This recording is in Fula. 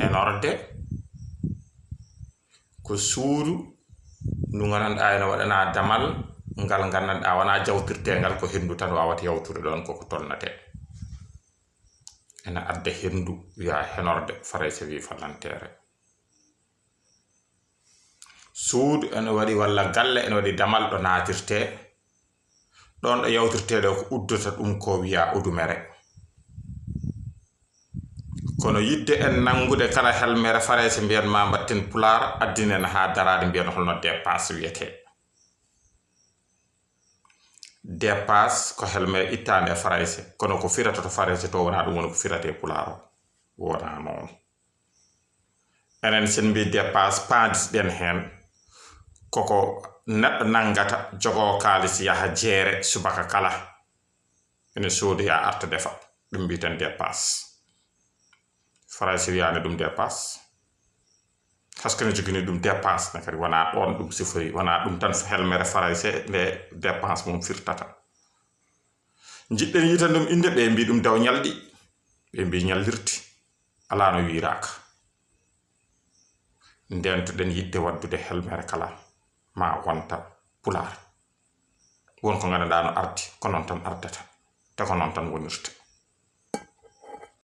henorde ko suudu ndu gandanɗa ene waɗana damal ngal gandanɗa wona jawtirtengal ko hendu tan wawata yawtude ɗon koko tolnate ene adda hendu wiya henorde farayse wi fallantere suudu ene waɗi walla galle ene waɗi damal ɗo natirte ɗon ɗo yawtirteɗo ko uddata ɗum ko wiya udumere kono yidde en nangude kala helmere farayse mbiyan ma mbatten pular addinen ha darade mbiyan holno dépasse wiyete dépasse ko helmere ittande farayse kono ko firata to farayse to wona ɗum woni ko firate pular wona noon enen sen mbi dépasse pandis ɗen hen koko neɗɗo nangata jogo kalis yaha jeere subaka kala ene soodi ya arta defa ɗum mbiten dépasse farayse wiyani ɗum dépasse haskene jogini ɗum dépasse na kadi wona ɗon ɗum sifori wona ɗum tan helmere farayse nde dépense mum firtata jiɗɗen yitan ɗum inde ɓe mbi ɗum daw ñalɗi ɓe mbi ñallirti ala no wiraka ndentoɗen yidde waddude helmere kala ma wonta pular wonko gandanɗa no ardi ko noon tan ardata te ko noon tan wonirta